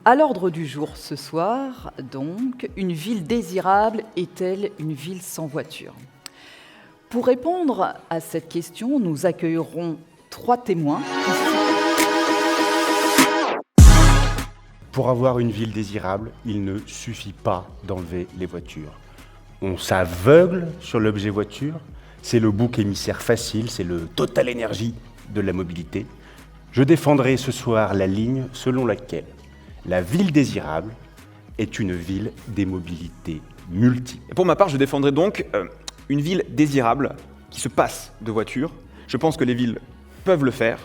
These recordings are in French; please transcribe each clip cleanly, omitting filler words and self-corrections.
À l'ordre du jour ce soir, donc, une ville désirable est-elle une ville sans voiture ? Pour répondre à cette question, nous accueillerons 3 témoins. Pour avoir une ville désirable, il ne suffit pas d'enlever les voitures. On s'aveugle sur l'objet voiture, c'est le bouc émissaire facile, c'est le Total Énergie de la mobilité. Je défendrai ce soir la ligne selon laquelle la ville désirable est une ville des mobilités multiples. Et pour ma part, je défendrai donc une ville désirable qui se passe de voitures. Je pense que les villes peuvent le faire.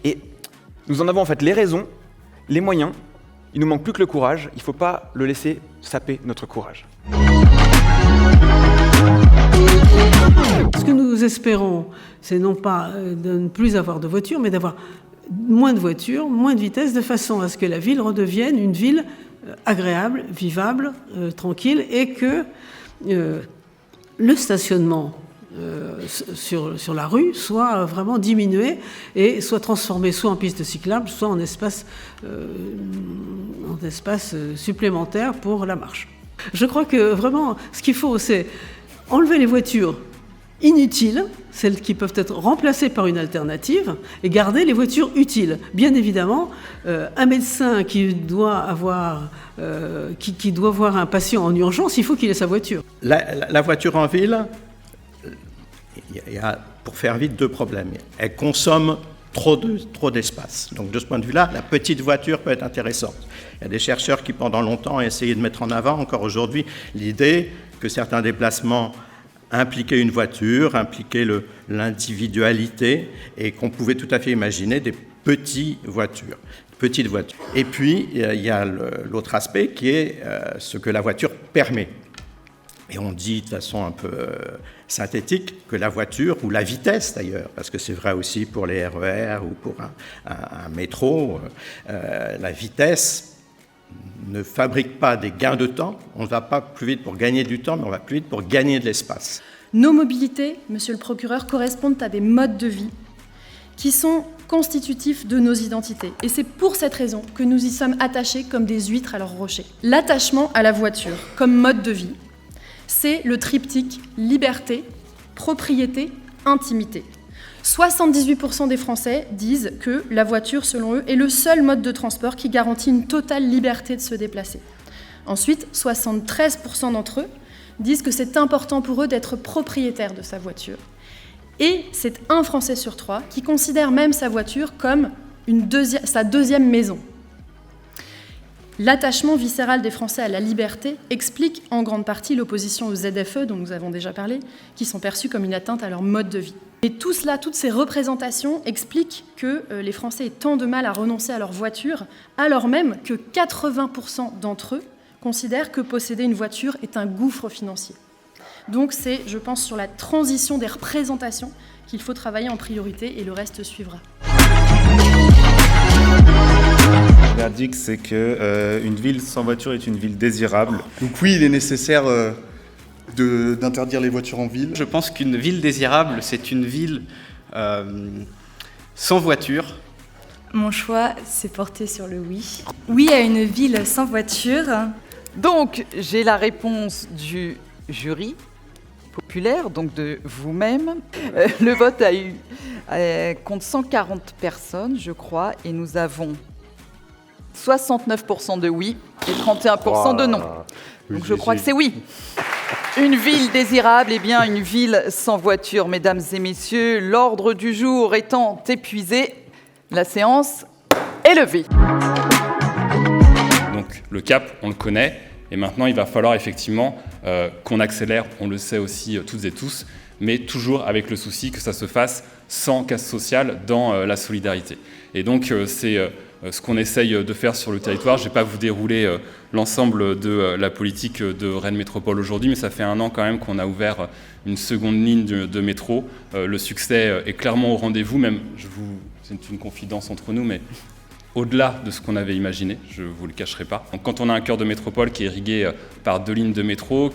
Et nous en avons en fait les raisons, les moyens. Il nous manque plus que le courage. Il ne faut pas le laisser saper notre courage. Ce que nous espérons, c'est non pas de ne plus avoir de voitures, mais d'avoir moins de voitures, moins de vitesse, de façon à ce que la ville redevienne une ville agréable, vivable, tranquille, et que le stationnement sur la rue soit vraiment diminué et soit transformé soit en piste cyclable, soit en espace supplémentaire pour la marche. Je crois que vraiment, ce qu'il faut, c'est enlever les voitures inutiles, celles qui peuvent être remplacées par une alternative, et garder les voitures utiles. Bien évidemment, un médecin qui doit voir un patient en urgence, il faut qu'il ait sa voiture. La voiture en ville, il y a, pour faire vite, 2 problèmes. Elle consomme trop d'espace. Donc de ce point de vue-là, la petite voiture peut être intéressante. Il y a des chercheurs qui, pendant longtemps, ont essayé de mettre en avant, encore aujourd'hui, l'idée que certains déplacements impliquaient une voiture, impliquaient l'individualité, et qu'on pouvait tout à fait imaginer des petites voitures. Et puis, il y a l'autre aspect qui est ce que la voiture permet. Et on dit de façon un peu synthétique que la voiture, ou la vitesse d'ailleurs, parce que c'est vrai aussi pour les RER ou pour un métro, la vitesse ne fabrique pas des gains de temps. On ne va pas plus vite pour gagner du temps, mais on va plus vite pour gagner de l'espace. Nos mobilités, monsieur le procureur, correspondent à des modes de vie qui sont constitutifs de nos identités. Et c'est pour cette raison que nous y sommes attachés comme des huîtres à leur rocher. L'attachement à la voiture comme mode de vie, c'est le triptyque liberté, propriété, intimité. 78% des Français disent que la voiture, selon eux, est le seul mode de transport qui garantit une totale liberté de se déplacer. Ensuite, 73% d'entre eux disent que c'est important pour eux d'être propriétaire de sa voiture. Et c'est 1 Français sur 3 qui considère même sa voiture comme sa deuxième maison. L'attachement viscéral des Français à la liberté explique en grande partie l'opposition aux ZFE, dont nous avons déjà parlé, qui sont perçus comme une atteinte à leur mode de vie. Et tout cela, toutes ces représentations expliquent que les Français aient tant de mal à renoncer à leur voiture, alors même que 80% d'entre eux considèrent que posséder une voiture est un gouffre financier. Donc c'est, je pense, sur la transition des représentations qu'il faut travailler en priorité et le reste suivra. Le verdict, c'est qu'une ville sans voiture est une ville désirable. Donc oui, il est nécessaire d'interdire les voitures en ville. Je pense qu'une ville désirable, c'est une ville sans voiture. Mon choix s'est porté sur le oui. Oui à une ville sans voiture. Donc, j'ai la réponse du jury populaire, donc de vous-même. Le vote compte 140 personnes, je crois, et nous avons 69% de oui et 31% de non. Donc je crois que c'est oui. Une ville désirable, eh bien une ville sans voiture, mesdames et messieurs. L'ordre du jour étant épuisé, la séance est levée. Donc le cap, on le connaît, et maintenant il va falloir effectivement qu'on accélère, on le sait aussi toutes et tous, mais toujours avec le souci que ça se fasse sans casse sociale dans la solidarité. Et donc c'est ce qu'on essaye de faire sur le territoire. Je ne vais pas vous dérouler l'ensemble de la politique de Rennes Métropole aujourd'hui, mais ça fait 1 an quand même qu'on a ouvert une seconde ligne de métro. Le succès est clairement au rendez-vous, même, c'est une confidence entre nous, mais au-delà de ce qu'on avait imaginé, je ne vous le cacherai pas. Donc, quand on a un cœur de métropole qui est irrigué par 2 lignes de métro,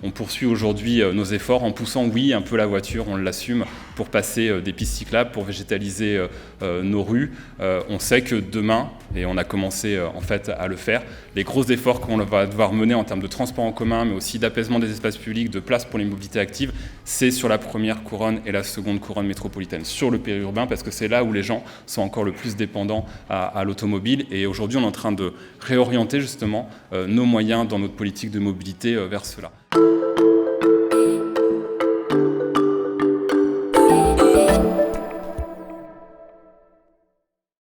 on poursuit aujourd'hui nos efforts en poussant, oui, un peu la voiture, on l'assume, pour passer des pistes cyclables, pour végétaliser nos rues. On sait que demain, et on a commencé en fait à le faire, les gros efforts qu'on va devoir mener en termes de transport en commun, mais aussi d'apaisement des espaces publics, de place pour les mobilités actives, c'est sur la première couronne et la seconde couronne métropolitaine, sur le périurbain, parce que c'est là où les gens sont encore le plus dépendants à l'automobile. Et aujourd'hui, on est en train de réorienter justement nos moyens dans notre politique de mobilité vers cela.